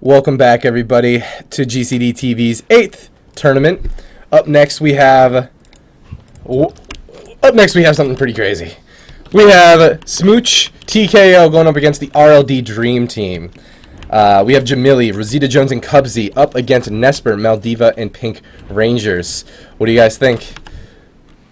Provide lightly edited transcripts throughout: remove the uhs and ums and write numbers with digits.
Welcome back, everybody, to GCD TV's 8th tournament. Up next, we have something pretty crazy. We have Smooch TKO going up against the RLDream Team. We have Jahmilli, Rositajones, and Kubzy up against Nessper, Maldiva, and Pinkrangerz. What do you guys think?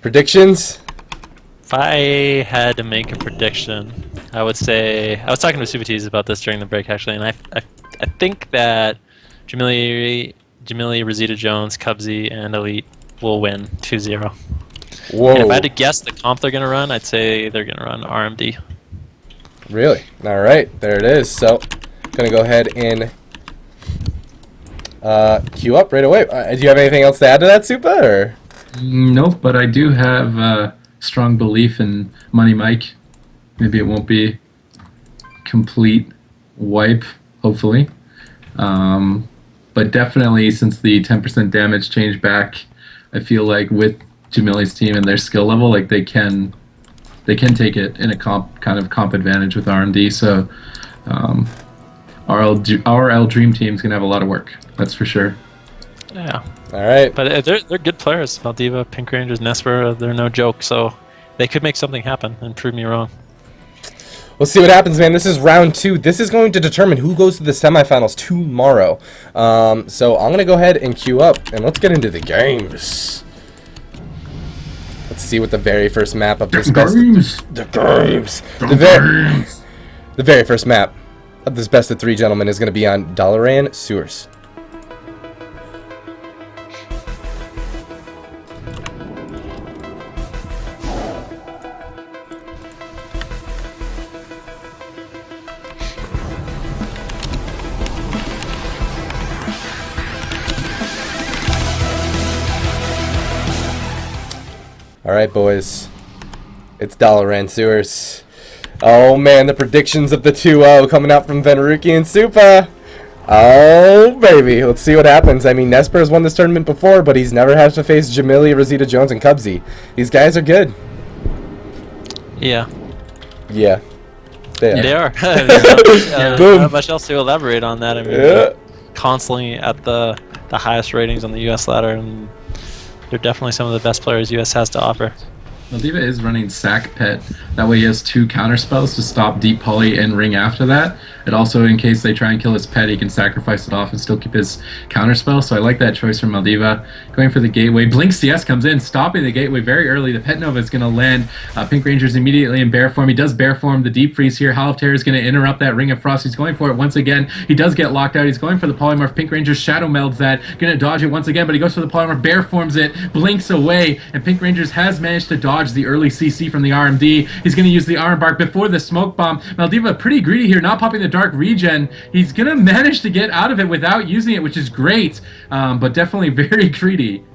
Predictions? If I had to make a prediction, I would say I was talking to Subtlety about this during the break actually, and I think that Jahmilli, Rositajones, Kubzy, and Elite will win 2-0. Whoa! And if I had to guess the comp they're gonna run, I'd say they're gonna run RMD. Really? All right, there it is. So, gonna go ahead and queue up right away. Do you have anything else to add to that, Supa? Or? Nope, but I do have strong belief in Money Mike. Maybe it won't be complete wipe, hopefully. But definitely, since the 10% damage changed back, I feel like with Jahmilli's team and their skill level, like they can take it in a kind of comp advantage with RMD. So RLDream Team is gonna have a lot of work. That's for sure. Yeah. All right. But they're good players. Maldiva, Pinkrangerz, Nessper, they're no joke. So they could make something happen and prove me wrong. We'll see what happens, man. This is round 2. This is going to determine who goes to the semifinals tomorrow. So I'm going to go ahead and queue up, and let's get into the games. Let's see what the very first map of this The very first map of this best of 3, gentlemen, is going to be on Dalaran Sewers. Alright, boys. It's Dalaran Sewers. Oh, man, the predictions of the 2-0 coming out from Venruki and Supa. Oh, baby. Let's see what happens. I mean, Nessper has won this tournament before, but he's never had to face Jahmilli, Rositajones, and Kubzy. These guys are good. Yeah. Yeah. They are. Boom. Not much else to elaborate on that. I mean, they're constantly at the highest ratings on the US ladder, and they're definitely some of the best players US has to offer. Maldiva is running Sack Pet. That way he has 2 counter spells to stop Deep Poly and Ring after that. And also, in case they try and kill his pet, he can sacrifice it off and still keep his counter spell. So I like that choice from Maldiva. Going for the gateway. Blink CS comes in, stopping the gateway very early. The Pet Nova is going to land. Pinkrangerz immediately in bear form. He does bear form the Deep Freeze here. Howl of Terror is going to interrupt that Ring of Frost. He's going for it once again. He does get locked out. He's going for the Polymorph. Pinkrangerz Shadow Melds that. Going to dodge it once again, but he goes for the Polymorph. Bear forms it. Blinks away. And Pinkrangerz has managed to dodge the early CC from the RMD. He's going to use the Iron Bark before the Smoke Bomb. Maldiva pretty greedy here, not popping the Dark Regen. He's going to manage to get out of it without using it, which is great, but definitely very greedy.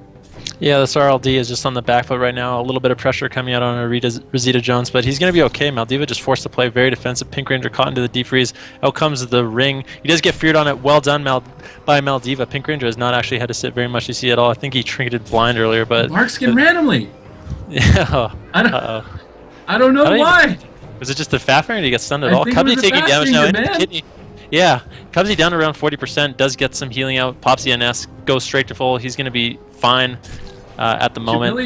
Yeah, this RLD is just on the back foot right now. A little bit of pressure coming out on Rositajones, but he's going to be okay. Maldiva just forced to play very defensive. Pinkrangerz caught into the deep freeze. Out comes the ring. He does get feared on it. Well done by Maldiva. Pinkrangerz has not actually had to sit very much to see at all. I think he trinketed blind earlier, but... Markskin randomly! Yeah. I don't know why. Was it just the Fafner? Did he get stunned at all? Kubzy taking damage now into the kidney. Yeah, Kubzy down around 40%, does get some healing out. Pops the NS, goes straight to full. He's going to be fine at the moment.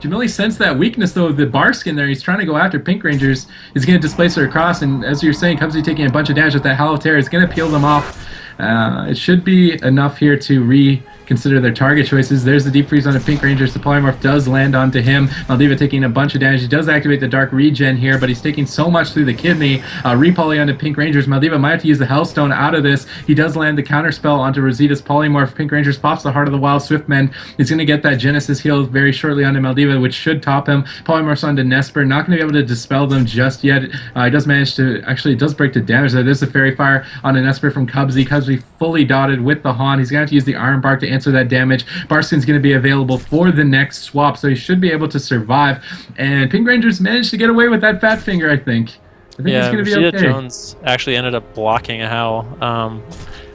Jahmilli sensed that weakness, though, of the Barskin there. He's trying to go after Pinkrangerz. He's going to displace her across, and as you're saying, Kubzy taking a bunch of damage with that Howl of Terror. It's going to peel them off. It should be enough here to reconsider their target choices. There's the Deep Freeze on the Pinkrangerz. The Polymorph does land onto him. Maldiva taking a bunch of damage. He does activate the Dark Regen here, but he's taking so much through the kidney. Repoly onto Pinkrangerz. Maldiva might have to use the Hellstone out of this. He does land the counterspell onto Rosita's Polymorph. Pinkrangerz pops the Heart of the Wild Swiftmen. He's going to get that Genesis heal very shortly onto Maldiva, which should top him. Polymorphs onto Nessper. Not going to be able to dispel them just yet. He does manage to... Actually, it does break the damage there. There's the Fairy Fire on a Nessper from Kubzy. Kubzy fully dotted with the Haunt. He's going to have to use the Iron Bark to answer that damage. Barskin's going to be available for the next swap, so he should be able to survive. And Pinkrangerz managed to get away with that Fat Finger, I think. I think it's going to be okay. Jones actually ended up blocking a Howl.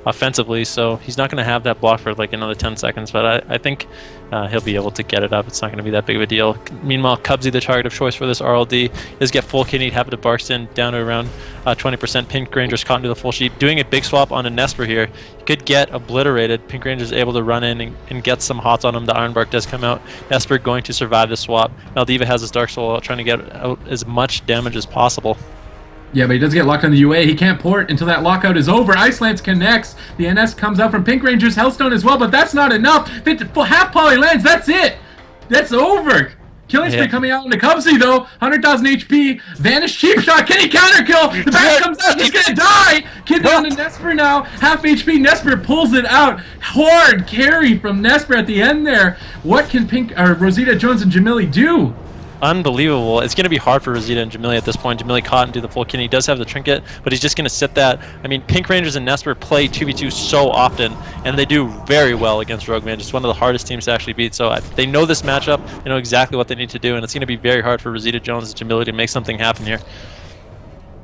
offensively, so he's not going to have that block for like another 10 seconds, but I think he'll be able to get it up. It's not going to be that big of a deal. Meanwhile, Kubzy, the target of choice for this RLD, is get full kidney, have it to Barkston down to around 20%. Pinkrangerz caught into the full sheep. Doing a big swap onto Nessper here. He could get obliterated. Pinkrangerz is able to run in and get some hots on him. The Ironbark does come out. Nessper going to survive the swap. Maldiva has his Dark Soul out, trying to get out as much damage as possible. Yeah, but he does get locked on the UA. He can't port until that lockout is over. Ice Lance connects. The NS comes out from Pinkrangerz, Hellstone as well, but that's not enough. Half poly lands, that's it. That's over. Killing spree coming out into Kubzy though. 100,000 HP. Vanish cheap shot. Can he counter kill? The back comes out. He's gonna die. Kid down to Nessper now. Half HP. Nessper pulls it out. Hard carry from Nessper at the end there. What can Rositajones and Jahmilli do? Unbelievable. It's going to be hard for Rosita and Jahmilli at this point. Jahmilli caught into the full kidney. He does have the trinket, but he's just going to sit that. I mean, Pinkrangerz and Nessper play 2v2 so often, and they do very well against Rogue Mage. It's one of the hardest teams to actually beat, so they know this matchup. They know exactly what they need to do, and it's going to be very hard for Rositajones and Jahmilli to make something happen here.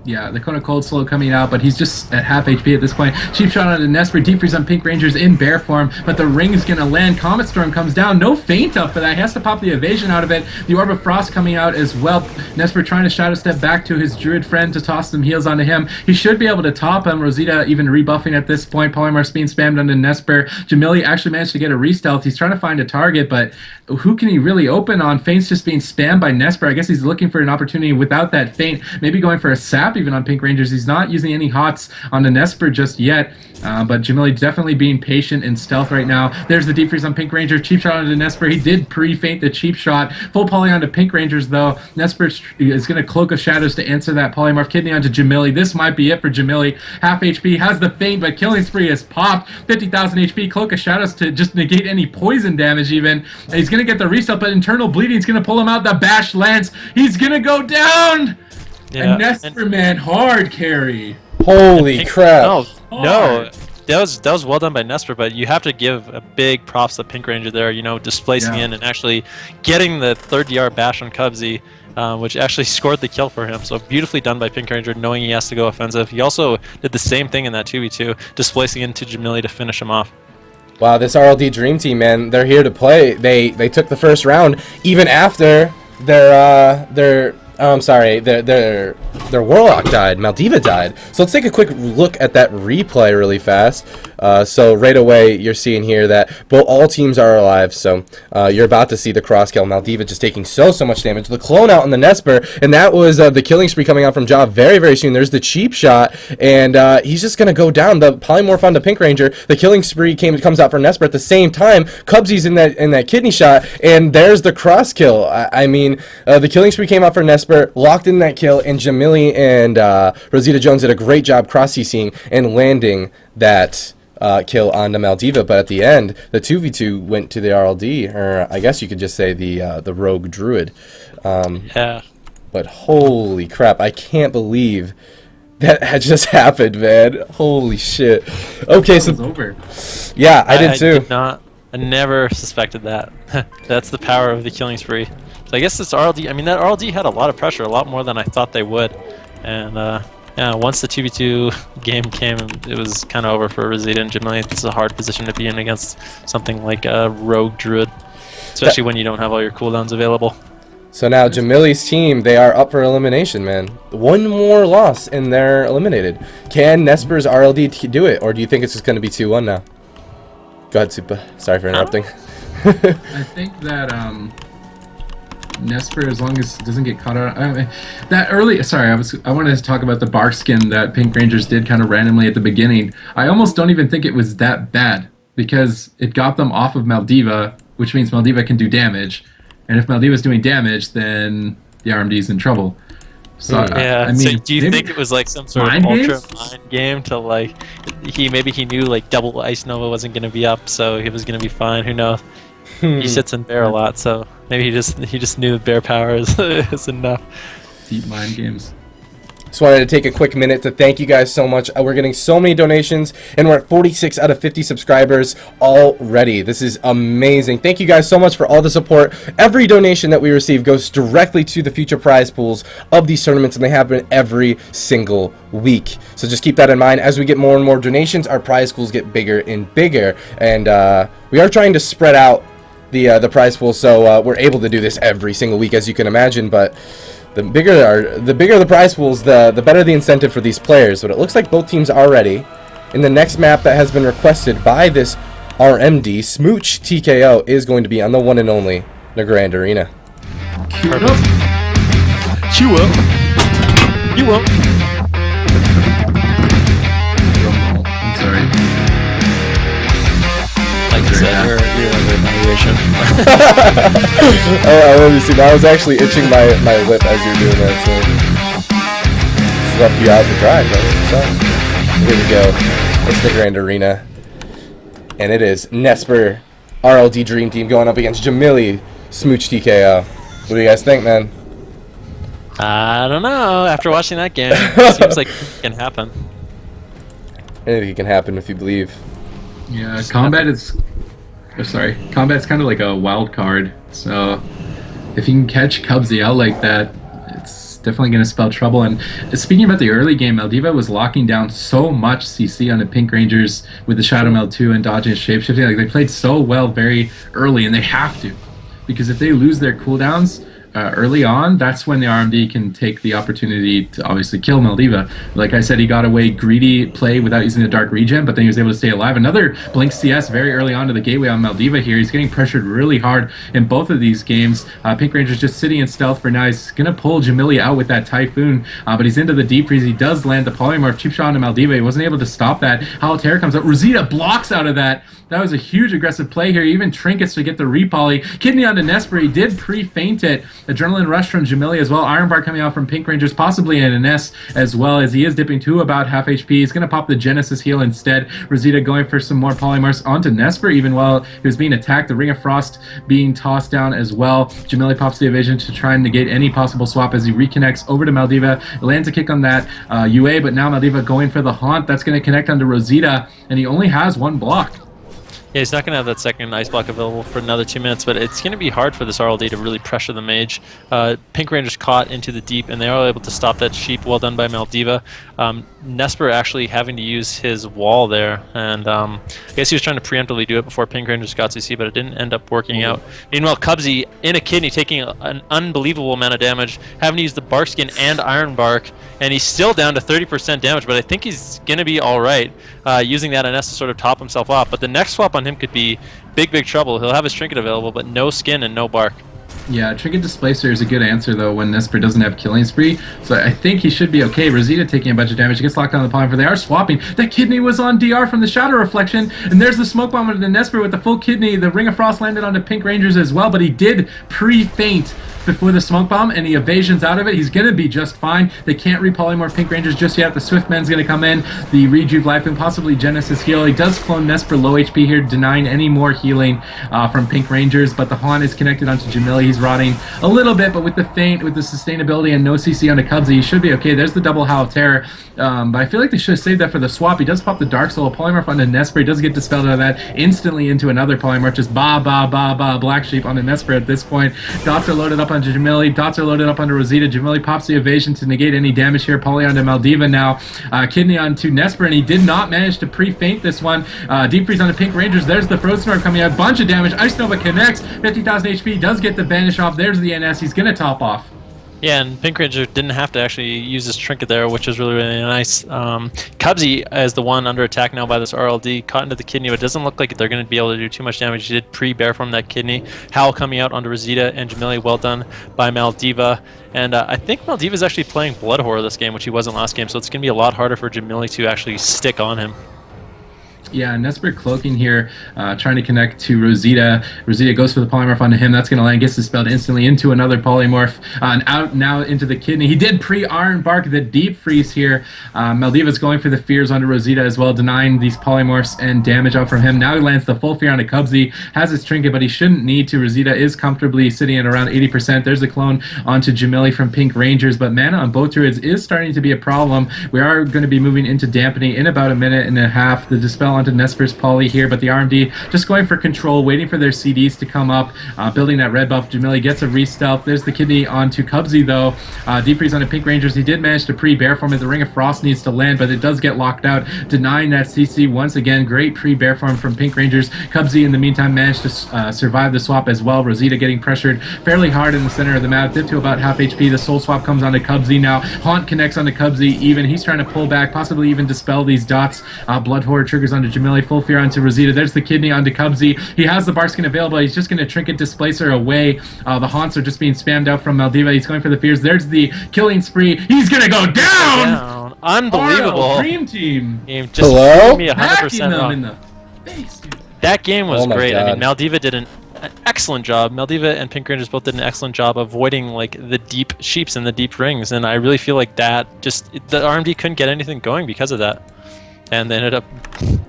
Yeah, the Kona Cold Slow coming out, but he's just at half HP at this point. Cheap shot onto Nessper, deep freeze on Pinkrangerz in bear form, but the ring's gonna land. Comet Storm comes down, no feint up for that. He has to pop the evasion out of it. The Orb of Frost coming out as well. Nessper trying to shadow step back to his Druid friend to toss some heals onto him. He should be able to top him. Rosita even rebuffing at this point. Polymorph's being spammed onto Nessper. Jahmilli actually managed to get a re-stealth. He's trying to find a target, but who can he really open on? Feint's just being spammed by Nessper. I guess he's looking for an opportunity without that feint. Maybe going for a sap even on Pinkrangerz. He's not using any hots on the Nessper just yet, but Jahmilli definitely being patient in stealth right now. There's the deep freeze on Pinkrangerz. Cheap shot onto Nessper. He did pre-feint the cheap shot. Full poly onto Pinkrangerz though. Nessper is going to Cloak of Shadows to answer that polymorph. Kidney onto Jahmilli. This might be it for Jahmilli. Half HP, has the feint, but Killing Spree has popped. 50,000 HP. Cloak of Shadows to just negate any poison damage even. And he's going to get the reset, but internal bleeding is going to pull him out. The bash lands. He's going to go down. Yeah, and Nessper, man, hard carry. Holy crap. No, that was well done by Nessper, but you have to give a big props to Pinkrangerz there, you know, displacing in and actually getting the third DR bash on Kubzy, which actually scored the kill for him. So beautifully done by Pinkrangerz, knowing he has to go offensive. He also did the same thing in that 2v2, displacing into Jahmilli to finish him off. Wow, this RLDream Team, man, they're here to play. They took the first round even after their Warlock died, Maldiva died. So let's take a quick look at that replay really fast. So right away, you're seeing here that all teams are alive. So you're about to see the cross kill. Maldiva just taking so much damage. The clone out on the Nessper, and that was the killing spree coming out from Jah very soon. There's the cheap shot, and he's just gonna go down. The polymorph onto Pinkrangerz. The killing spree comes out for Nessper at the same time. Kubzy's in that kidney shot, and there's the cross kill. I mean, the killing spree came out for Nessper, locked in that kill, and Jahmilli and Rositajones did a great job cross-CCing and landing that kill onto Maldiva. But at the end, the 2v2 went to the RLD, or I guess you could just say the rogue Druid. Yeah. But holy crap, I can't believe that had just happened, man. Holy shit. Okay, so over. Yeah, I did too. I never suspected that. That's the power of the killing spree. So I guess this RLD, I mean, that RLD had a lot of pressure, a lot more than I thought they would. And yeah, once the 2v2 game came, it was kind of over for Rosita and Jahmilli. It's a hard position to be in against something like a rogue Druid, especially when you don't have all your cooldowns available. So now Jahmilli's team, they are up for elimination, man. One more loss and they're eliminated. Can Nessper's RLD do it, or do you think it's just going to be 2-1 now? Go ahead, Supa. Sorry for interrupting. I think that Nessper, as long as it doesn't get caught out, that early. Sorry, I wanted to talk about the bark skin that Pinkrangerz did kind of randomly at the beginning. I almost don't even think it was that bad because it got them off of Maldiva, which means Maldiva can do damage, and if Maldiva's doing damage, then the RMD is in trouble. So yeah. I mean, so do you think it was like some sort of ultra mind game to like maybe he knew like double Ice Nova wasn't going to be up, so he was going to be fine. Who knows? He sits in bear a lot, so maybe he just knew bear power is enough. Deep mind games. Just wanted to take a quick minute to thank you guys so much. We're getting so many donations, and we're at 46 out of 50 subscribers already. This is amazing. Thank you guys so much for all the support. Every donation that we receive goes directly to the future prize pools of these tournaments, and they happen every single week. So just keep that in mind. As we get more and more donations, our prize pools get bigger and bigger, and we are trying to spread out the prize pool, so we're able to do this every single week, as you can imagine. But the bigger the prize pools, the better the incentive for these players. But it looks like both teams are ready. In the next map that has been requested by this RMD, Smooch TKO is going to be on the one and only the Grand Arena. Queue up. You won't. I'm sorry. Like you said, you're under evaluation. Oh, I love you. See, I was actually itching my lip as you're doing that, so just left you out to dry, brother. So here we go. It's the Grand Arena, and it is Nessper, RLDream Team going up against Jahmilli, Smooch TKO. What do you guys think, man? I don't know. After watching that game, it seems like it can happen. Anything can happen if you believe. Yeah, combat is... Oh, sorry. Combat's kind of like a wild card, so if you can catch Kubzy out like that, it's definitely going to spell trouble. And speaking about the early game, Maldiva was locking down so much CC on the Pinkrangerz with the Shadow Meld 2 and dodging and shapeshifting. Like, they played so well very early, and they have to. Because if they lose their cooldowns early on, that's when the RMD can take the opportunity to obviously kill Maldiva. Like I said, he got away greedy play without using the Dark Regen, but then he was able to stay alive. Another Blink CS very early on to the gateway on Maldiva here. He's getting pressured really hard in both of these games. Pinkrangerz just sitting in stealth for now. He's going to pull Jahmilli out with that Typhoon, but he's into the deep freeze. He does land the Polymorph cheap shot on Maldiva. He wasn't able to stop that. Halotera comes out. Rosita blocks out of that. That was a huge aggressive play here. Even Trinkets to get the repoly. Kidney onto Nessper. He did pre-feint it. Adrenaline Rush from Jahmilli as well. Iron Bar coming out from Pinkrangerz, possibly in an S as well, as he is dipping to about half HP. He's going to pop the Genesis heal instead. Rosita going for some more polymorphs onto Nessper, even while he was being attacked. The Ring of Frost being tossed down as well. Jahmilli pops the evasion to try and negate any possible swap as he reconnects over to Maldiva. Lands a kick on that UA, but now Maldiva going for the Haunt. That's going to connect onto Rosita, and he only has one block. Yeah, he's not going to have that second ice block available for another 2 minutes, but it's going to be hard for this RLD to really pressure the Mage. Pinkrangerz caught into the deep, and they are able to stop that sheep. Well done by Maldiva. Nessper actually having to use his wall there, and I guess he was trying to preemptively do it before Pinkrangerz got CC, but it didn't end up working out. Meanwhile, Kubzy in a kidney taking an unbelievable amount of damage, having to use the Bark Skin and Iron Bark, and he's still down to 30% damage, but I think he's going to be alright using that NS to sort of top himself off. But the next swap on him could be big trouble. He'll have his Trinket available, but no skin and no Bark. Yeah, Trinket Displacer is a good answer, though, when Nessper doesn't have Killing Spree. So I think he should be okay. Rosita taking a bunch of damage. He gets locked on the Polymer. They are swapping. That Kidney was on DR from the Shadow Reflection. And there's the Smoke Bomb into Nessper with the full Kidney. The Ring of Frost landed onto Pinkrangerz as well, but he did pre-feint before the Smoke Bomb, and he evasions out of it. He's going to be just fine. They can't repolymorph Pinkrangerz just yet. The Swiftman's going to come in. The Rejuve Life and possibly Genesis heal. He does clone Nessper low HP here, denying any more healing from Pinkrangerz, but the Haunt is connected onto Jahmilli. He's rotting a little bit, but with the feint, with the sustainability and no CC onto Kubzy, he should be okay. There's the double Halotera, but I feel like they should have saved that for the swap. He does pop the Dark Soul, polymorph onto Nessper. He does get dispelled out of that instantly into another polymorph, just Black Sheep onto Nessper at this point. Dots are loaded up onto Jahmilli. Dots are loaded up onto Rosita. Jahmilli pops the evasion to negate any damage here. Poly onto Maldiva now. Kidney onto Nessper, and he did not manage to pre-feint this one. Deep Freeze onto Pinkrangerz. There's the Frozen Orb coming out. Bunch of damage. Ice Nova connects. 50,000 HP. Does get the Vanish off. There's the NS. He's going to top off. Yeah, and Pinkrangerz didn't have to actually use his Trinket there, which is really nice. Kubzy is the one under attack now by this RLD, caught into the Kidney, but it doesn't look like they're going to be able to do too much damage. He did pre-bear from that Kidney. Howl coming out onto Rosita and Jahmilli, well done by Maldiva. And I think Maldiva is actually playing Blood Horror this game, which he wasn't last game, so it's going to be a lot harder for Jahmilli to actually stick on him. Yeah, Nessper cloaking here, trying to connect to Rosita. Rosita goes for the polymorph onto him. That's going to land, gets dispelled instantly into another polymorph, and out now into the kidney. He did pre-Iron Bark the deep freeze here. Maldiva's going for the fears onto Rosita as well, denying these polymorphs and damage out from him. Now he lands the full fear onto Kubzy, has his trinket, but he shouldn't need to. Rosita is comfortably sitting at around 80%. There's a clone onto Jahmilli from Pinkrangerz, but mana on both Druids is starting to be a problem. We are going to be moving into dampening in about a minute and a half. The dispel onto Nessper's poly here, but the RMD just going for control, waiting for their CDs to come up, building that red buff. Jahmilli gets a re-stealth. There's the kidney onto Kubzy though. Deep freeze onto Pinkrangerz. He did manage to pre-bear form it. The Ring of Frost needs to land, but it does get locked out, denying that CC once again. Great pre-bear form from Pinkrangerz. Kubzy in the meantime managed to survive the swap as well. Rosita getting pressured fairly hard in the center of the map, dipped to about half HP. The soul swap comes onto Kubzy now. Haunt connects onto Kubzy even. He's trying to pull back, possibly even dispel these dots. Blood Horror triggers onto Jahmilli. Full fear onto Rosita. There's the kidney onto Kubzy. He has the Barskin available. He's just going to trinket Displacer away. The haunts are just being spammed out from Maldiva. He's going for the fears. There's the killing spree. He's going to go down! Unbelievable. Dream Team. Just Hello? threw me 100% wrong. In the face, dude. That game was Oh my great. I mean, God. Maldiva did an excellent job. Maldiva and Pinkrangerz both did an excellent job avoiding like the deep sheeps and the deep rings, and I really feel like that just the RMD couldn't get anything going because of that, and they ended up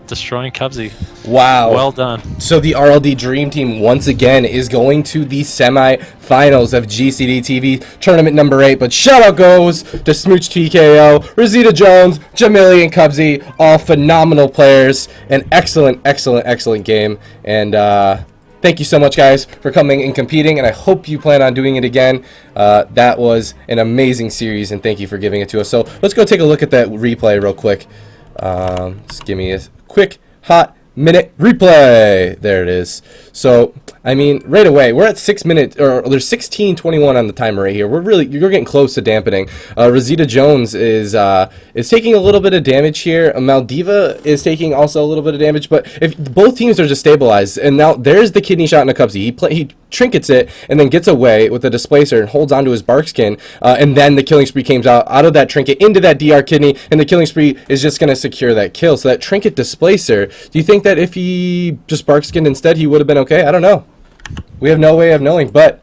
destroying Kubzy. Wow. Well done. So the RLDream Team once again is going to the semi-finals of GCD TV tournament number 8. But shout out goes to Smooch TKO, Rositajones, Jahmilli, and Kubzy, all phenomenal players. An excellent, excellent, excellent game. And thank you so much, guys, for coming and competing. And I hope you plan on doing it again. That was an amazing series, and thank you for giving it to us. So let's go take a look at that replay real quick. Just give me a quick hot minute replay. There it is. So I mean, right away we're at 6 minutes, or there's 16:21 on the timer right here. You're getting close to dampening. Rositajones is taking a little bit of damage here. Maldiva is taking also a little bit of damage, but if both teams are just stabilized, and now there's the kidney shot in a Kubzy. He trinkets it and then gets away with the displacer and holds onto his barkskin, and then the killing spree comes out of that trinket into that DR kidney, and the killing spree is just going to secure that kill. So that trinket displacer, do you think that if he just barkskin instead, he would have been okay? I don't know. We have no way of knowing, but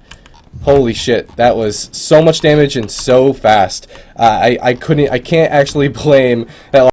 holy shit, that was so much damage and so fast. I can't actually blame that